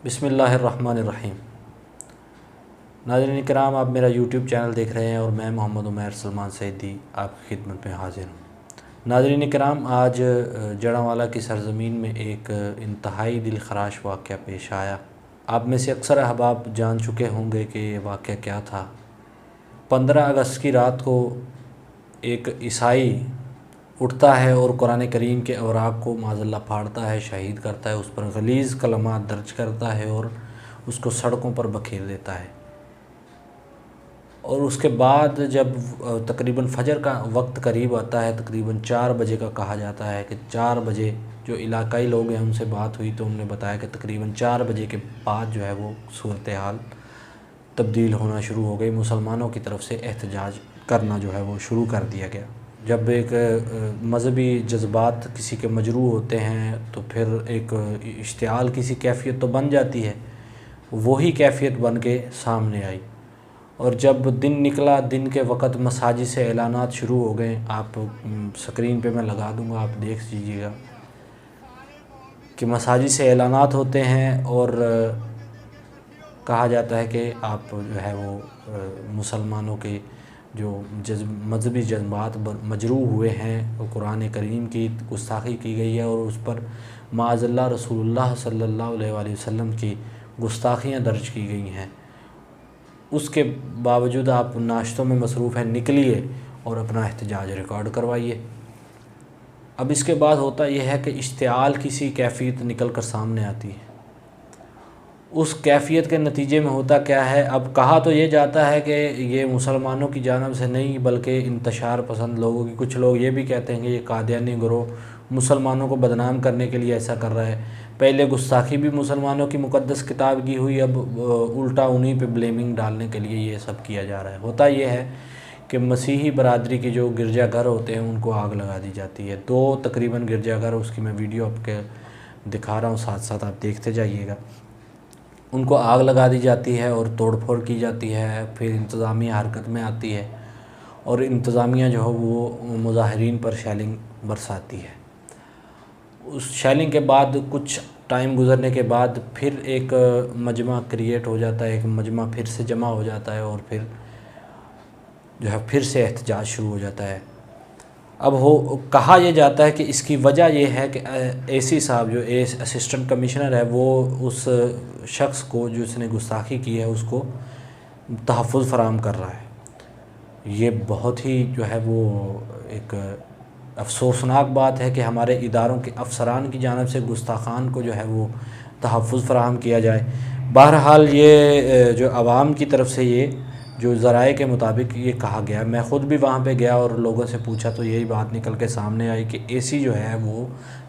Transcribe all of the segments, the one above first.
बिस्मिल्लाहिर्रहमानिर्रहीम। नाज़रीन किराम, आप मेरा यूट्यूब चैनल देख रहे हैं और मैं मोहम्मद उमैर सलमान सैदी आपकी खिदमत में हाज़िर हूँ। नाज़रीन किराम, आज जड़ांवाला की सरज़मीन में एक इंतहाई दिलखराश वाक़या पेश आया। आप में से अक्सर अहबाब जान चुके होंगे कि ये वाक़या क्या था। 15 अगस्त की रात को एक ईसाई उठता है और कुरान करीम के अवराक़ को माज़अल्लाह फाड़ता है, शहीद करता है, उस पर गलीज़ कलमात दर्ज करता है और उसको सड़कों पर बखेर देता है। और उसके बाद जब तकरीबन फ़जर का वक्त करीब आता है, तकरीबन 4 बजे का कहा जाता है कि 4 बजे जो इलाकाई लोग हैं उनसे बात हुई तो उन्होंने बताया कि तकरीबन 4 बजे के बाद जो है वो सूरत हाल तब्दील होना शुरू हो गई। मुसलमानों की तरफ से एहतजाज करना जो है वो शुरू कर दिया गया। जब एक मज़हबी जज्बात किसी के मजरूह होते हैं तो फिर एक इश्तिआल किसी कैफ़ियत तो बन जाती है, वही कैफ़ियत बन के सामने आई। और जब दिन निकला, दिन के वक़्त मसाजिद से ऐलानात शुरू हो गए। आप स्क्रीन पे मैं लगा दूँगा, आप देख लीजिएगा कि मसाजिद से ऐलानात होते हैं और कहा जाता है कि आप जो है वो मुसलमानों के जो मज़हबी जज्बात मजरूह हुए हैं, वो कुरान करीम की गुस्ताखी की गई है और उस पर माअज़ल्लाह रसूलुल्लाह सल्लल्लाहु अलैहि वसल्लम की गुस्ताखियाँ दर्ज की गई हैं। उसके बावजूद आप नाश्तों में मसरूफ़ हैं, निकलिए और अपना एहतजाज रिकॉर्ड करवाइए। अब इसके बाद होता यह है कि इश्तिआल किसी कैफ़ियत निकल कर सामने आती है। उस कैफ़ियत के नतीजे में होता क्या है, अब कहा तो ये जाता है कि ये मुसलमानों की जानिब से नहीं बल्कि इंतशार पसंद लोगों की, कुछ लोग ये भी कहते हैं कि ये कादियानी गिरोह मुसलमानों को बदनाम करने के लिए ऐसा कर रहा है। पहले गुस्ताखी भी मुसलमानों की मुक़द्दस किताब की हुई, अब उल्टा उन्हीं पे ब्लेमिंग डालने के लिए ये सब किया जा रहा है। होता ये है कि मसीही बरादरी के जो गिरजाघर होते हैं उनको आग लगा दी जाती है। 2 तकरीबन गिरजाघर, उसकी मैं वीडियो आपके दिखा रहा हूँ, साथ साथ आप देखते जाइएगा। उनको आग लगा दी जाती है और तोड़फोड़ की जाती है। फिर इंतज़ामिया हरकत में आती है और इंतज़ामिया जो है वो मुज़ाहिरीन पर शेलिंग बरसाती है। उस शेलिंग के बाद कुछ टाइम गुज़रने के बाद फिर एक मजमा क्रिएट हो जाता है, एक मजमा फिर से जमा हो जाता है और फिर जो है फिर से एहतजाज शुरू हो जाता है। अब कहा यह जाता है कि इसकी वजह यह है कि एसी साहब जो असिस्टेंट कमिश्नर है वो उस शख्स को जो इसने गुस्ताखी की है उसको तहफ़्फ़ुज़ फ़राहम कर रहा है। ये बहुत ही जो है वो एक अफसोसनाक बात है कि हमारे इदारों के अफसरान की जानिब से गुस्ताखान को जो है वो तहफ़्फ़ुज़ फ़राहम किया जाए। बहरहाल ये जो आवाम की तरफ से ये जो ज़राए के मुताबिक ये कहा गया, मैं ख़ुद भी वहाँ पे गया और लोगों से पूछा तो यही बात निकल के सामने आई कि एसी जो है वो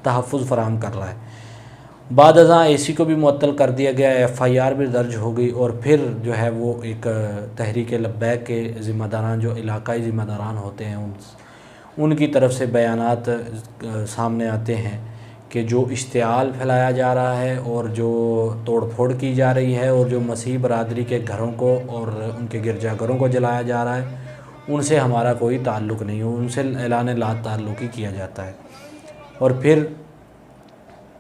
तहफ़्फ़ुज़ फ़राहम कर रहा है। बाद अज़ां एसी को भी मुअत्तल कर दिया गया, FIR भी दर्ज हो गई और फिर जो है वो एक तहरीक लब्बैक के ज़िम्मेदारान जो इलाकाई ज़िम्मेदारान होते हैं उनकी तरफ से बयानात सामने आते हैं कि जो इश्तिआल फैलाया जा रहा है और जो तोड़-फोड़ की जा रही है और जो मसीह बरादरी के घरों को और उनके गिरजाघरों को जलाया जा रहा है, उनसे हमारा कोई ताल्लुक़ नहीं हो, उनसे ऐलान ला ताल्लुक़ी किया जाता है। और फिर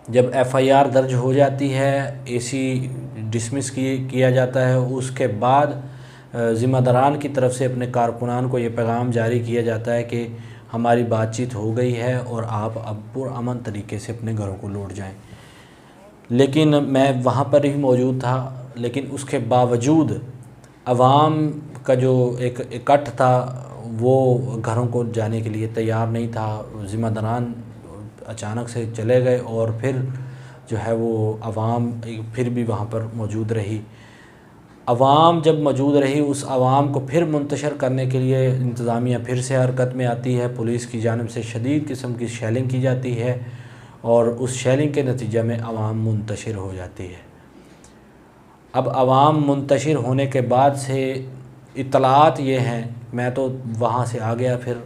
जब FIR दर्ज हो जाती है, एसी डिसमिस किया जाता है, उसके बाद ज़िम्मेदारान की तरफ से अपने कारकुनान को ये पैगाम जारी किया जाता है कि हमारी बातचीत हो गई है और आप अब पुरअमन तरीके से अपने घरों को लौट जाएं। लेकिन मैं वहाँ पर ही मौजूद था, लेकिन उसके बावजूद अवाम का जो एक इकट्ठ था वो घरों को जाने के लिए तैयार नहीं था। ज़िम्मेदारान अचानक से चले गए और फिर जो है वो अवाम फिर भी वहाँ पर मौजूद रही। अवाम जब मौजूद रही, उस आवाम को फिर मुंतशर करने के लिए इंतज़ामिया फिर से हरकत में आती है। पुलिस की जानिब से शदीद किस्म की शेलिंग की जाती है और उस शेलिंग के नतीजे में आवाम मुंतशिर हो जाती है। अब आवाम मुंतशिर होने के बाद से इत्तलात ये हैं, मैं तो वहाँ से आ गया फिर,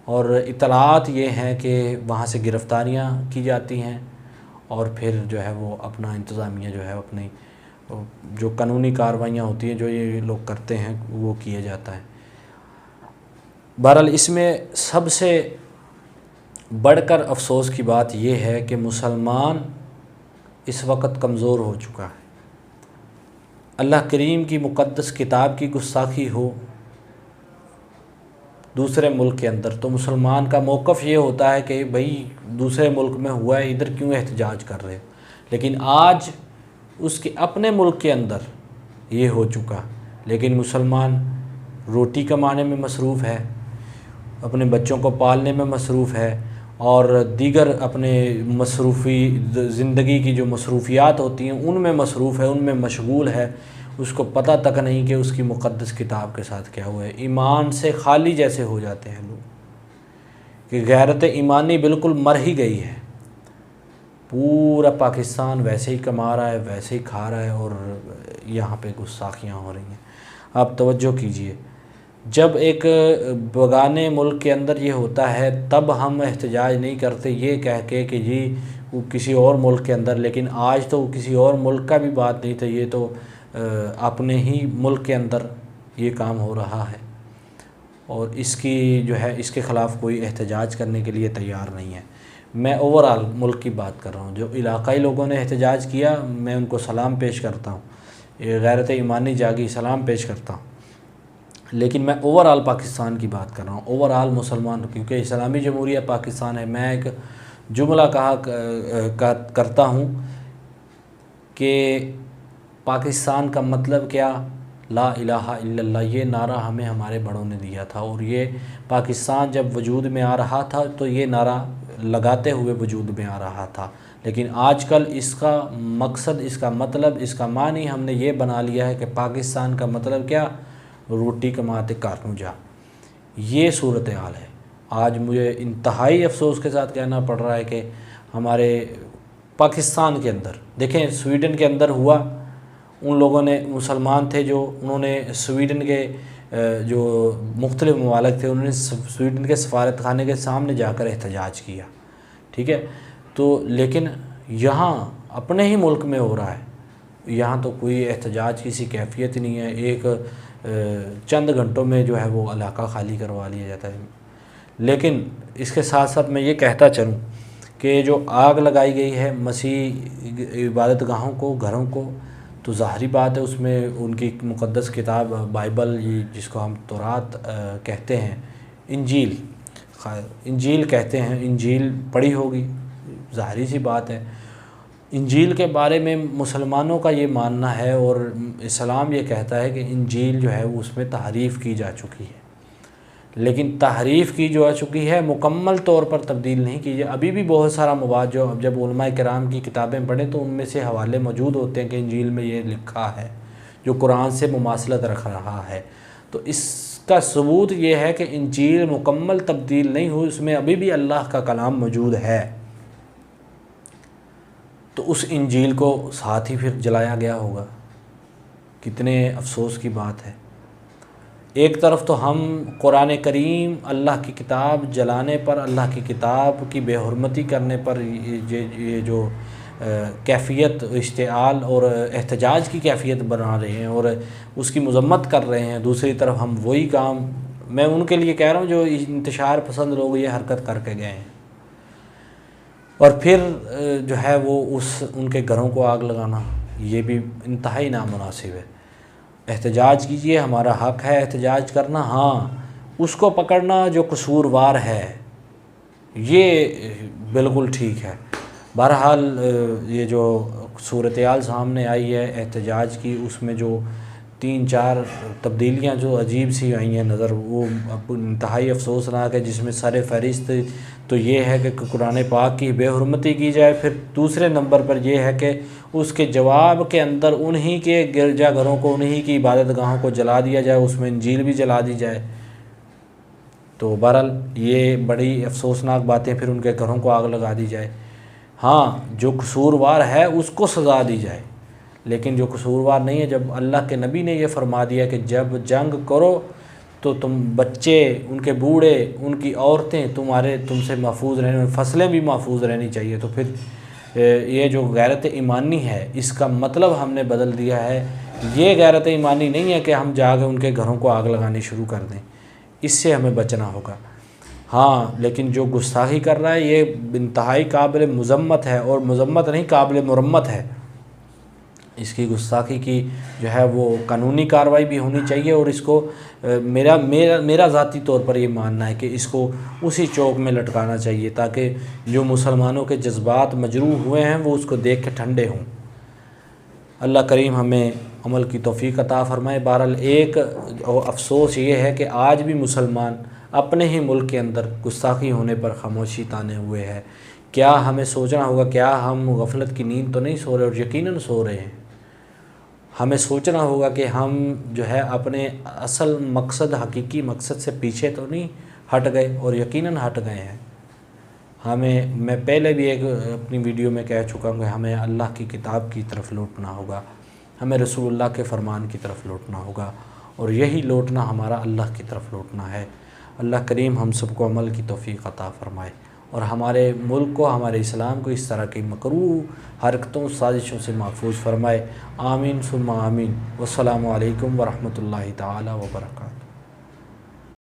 और इत्तलात ये हैं कि वहाँ से गिरफ़्तारियाँ की जाती हैं और फिर जो है वो अपना इंतज़ामिया जो है अपनी जो कानूनी कार्रवाइयाँ होती हैं जो ये लोग करते हैं वो किया जाता है। बहरहाल इसमें सबसे बढ़कर अफसोस की बात ये है कि मुसलमान इस वक्त कमज़ोर हो चुका है। अल्लाह करीम की मुक़द्दस किताब की गुस्ताखी हो दूसरे मुल्क के अंदर, तो मुसलमान का मौक़िफ़ ये होता है कि भाई दूसरे मुल्क में हुआ है, इधर क्यों एहतजाज कर रहे हो। लेकिन आज उसके अपने मुल्क के अंदर ये हो चुका, लेकिन मुसलमान रोटी कमाने में मसरूफ़ है, अपने बच्चों को पालने में मसरूफ़ है, और दीगर अपने मसरूफ़ी ज़िंदगी की जो मसरूफ़ियात होती हैं उनमें मसरूफ़ है, उनमें मशगूल है। उसको पता तक नहीं कि उसकी मुक़द्दस किताब के साथ क्या हुआ है। ईमान से खाली जैसे हो जाते हैं लोग कि गैरत ईमानी बिल्कुल मर ही गई है। पूरा पाकिस्तान वैसे ही कमा रहा है, वैसे ही खा रहा है, और यहाँ पे गुस्ताखियाँ हो रही हैं। आप तवज्जो कीजिए, जब एक बगाने मुल्क के अंदर ये होता है तब हम एहतजाज नहीं करते ये कह के कि जी वो किसी और मुल्क के अंदर, लेकिन आज तो किसी और मुल्क का भी बात नहीं था, ये तो अपने ही मुल्क के अंदर ये काम हो रहा है, और इसकी जो है इसके ख़िलाफ़ कोई एहतजाज करने के लिए तैयार नहीं है। मैं ओवरऑल मुल्क की बात कर रहा हूँ। जो इलाक़ाई लोगों ने एहतजाज किया, मैं उनको सलाम पेश करता हूँ, ये गैरत ईमानी जागी, सलाम पेश करता हूँ। लेकिन मैं ओवरऑल पाकिस्तान की बात कर रहा हूँ, ओवरऑल मुसलमान, क्योंकि इस्लामी जमहूरिया पाकिस्तान है। मैं एक जुमला करता हूँ कि पाकिस्तान का मतलब क्या, ला इलाहा इल्लल्लाह, ये नारा हमें हमारे बड़ों ने दिया था, और ये पाकिस्तान जब वजूद में आ रहा था तो ये नारा लगाते हुए वजूद में आ रहा था। लेकिन आजकल इसका मकसद, इसका मतलब, इसका मानी हमने ये बना लिया है कि पाकिस्तान का मतलब क्या, रोटी कमाते कारनू जा। ये सूरत हाल है। आज मुझे इंतहाई अफसोस के साथ कहना पड़ रहा है कि हमारे पाकिस्तान के अंदर, देखें स्वीडन के अंदर हुआ, उन लोगों ने, मुसलमान थे जो, उन्होंने स्वीडन के जो मुख्तलिफ़ ममालिक थे, उन्होंने स्वीडन के सफारत खाने के सामने जाकर एहतजाज किया, ठीक है। तो लेकिन यहाँ अपने ही मुल्क में हो रहा है, यहाँ तो कोई एहतजाज की कैफियत नहीं है। एक चंद घंटों में जो है वो इलाका खाली करवा लिया जाता है। लेकिन इसके साथ साथ मैं ये कहता चलूँ कि जो आग लगाई गई है मसीह इबादत गाहों को, घरों को, तो ज़ाहरी बात है उसमें उनकी मुक़द्दस किताब बाइबल, ये जिसको हम तौरात कहते हैं, इंजील कहते हैं, इंजील पढ़ी होगी, ज़ाहरी सी बात है। इंजील के बारे में मुसलमानों का ये मानना है, और इस्लाम ये कहता है कि इंजील जो है वो उसमें तहरीफ़ की जा चुकी है, लेकिन तहरीफ़ की जो आ चुकी है मुकम्मल तौर पर तब्दील नहीं की है। अभी भी बहुत सारा मवाद जो, अब जब उलमा किराम की किताबें पढ़ें तो उनमें से हवाले मौजूद होते हैं कि इंजील में ये लिखा है, जो कुरान से मुमासलत रख रहा है। तो इसका सबूत ये है कि इंजील मुकम्मल तब्दील नहीं हुई, उसमें अभी भी अल्लाह का कलाम मौजूद है। तो उस इंजील को साथ ही फिर जलाया गया होगा, कितने अफसोस की बात है। एक तरफ तो हम कुरान करीम, अल्लाह की किताब जलाने पर, अल्लाह की किताब की बेहुरमती करने पर ये जो कैफ़ियत, इश्तिआल और एहतजाज की कैफ़ियत बना रहे हैं और उसकी मज़म्मत कर रहे हैं। दूसरी तरफ हम वही काम, मैं उनके लिए कह रहा हूँ जो इंतशार पसंद लोग ये हरकत करके गए हैं, और फिर जो है वो उनके घरों को आग लगाना, ये भी इंतहाई नामुनासिब है। एहतजाज कीजिए, हमारा हक़ है एहतजाज करना, हाँ, उसको पकड़ना जो कसूरवार है ये बिल्कुल ठीक है। बहरहाल ये जो सूरत-ए-हाल सामने आई है एहतजाज की, उसमें जो 3-4 तब्दीलियाँ जो अजीब सी आई हैं नज़र, वो इंतहाई अफसोसनाक है। जिसमें सर फ़हरिस्त तो ये है कि कुरान पाक की बेहुरमती की जाए, फिर दूसरे नंबर पर यह है कि उसके जवाब के अंदर उन्हीं के गिरजाघरों को, उन्हीं की इबादत गाहों को जला दिया जाए, उसमें इंजील भी जला दी जाए। तो बहरहाल ये बड़ी अफसोसनाक बातें, फिर उनके घरों को आग लगा दी जाए। हाँ, जो कसूरवार है उसको सज़ा दी जाए, लेकिन जो कसूरवार नहीं है, जब अल्लाह के नबी ने यह फरमा दिया कि जब जंग करो तो तुम बच्चे, उनके बूढ़े, उनकी औरतें तुमसे महफूज रहने, फसलें भी महफूज रहनी चाहिए, तो फिर ये जो गैरत ईमानी है इसका मतलब हमने बदल दिया है। ये गैरत ईमानी नहीं है कि हम जाकर उनके घरों को आग लगानी शुरू कर दें, इससे हमें बचना होगा। हाँ, लेकिन जो गुस्ताखी कर रहा है ये इंतहाई काबिल मज़म्मत है, और मज़म्मत नहीं काबिल मुरम्मत है। इसकी गुस्ताखी की जो है वो कानूनी कार्रवाई भी होनी चाहिए। और इसको मेरा मेरा मेरा ज़ाती तौर पर ये मानना है कि इसको उसी चौक में लटकाना चाहिए ताकि जो मुसलमानों के जज्बात मजरूह हुए हैं वो उसको देख के ठंडे हों। अल्लाह करीम हमें अमल की तौफ़ीक अता फ़रमाए। बहरहाल एक अफ़सोस ये है कि आज भी मुसलमान अपने ही मुल्क के अंदर गुस्ताखी होने पर खामोशी ताने हुए हैं। क्या हमें सोचना होगा, क्या हम गफलत की नींद तो नहीं सो रहे, और यकीनन सो रहे हैं। हमें सोचना होगा कि हम जो है अपने असल मकसद, हकीकी मकसद से पीछे तो नहीं हट गए, और यकीनन हट गए हैं। मैं पहले भी एक अपनी वीडियो में कह चुका हूँ कि हमें अल्लाह की किताब की तरफ लौटना होगा, हमें रसूलुल्लाह के फ़रमान की तरफ लौटना होगा, और यही लौटना हमारा अल्लाह की तरफ लौटना है। अल्लाह करीम हम सबको अमल की तौफ़ीक अता फ़रमाए और हमारे मुल्क को, हमारे इस्लाम को इस तरह की मकरूह हरकतों, साजिशों से महफूज फ़रमाए। आमीन सुम्मा आमीन। वस्सलामु अलैकुम वरहमतुल्लाहि ताला व बरकातहू।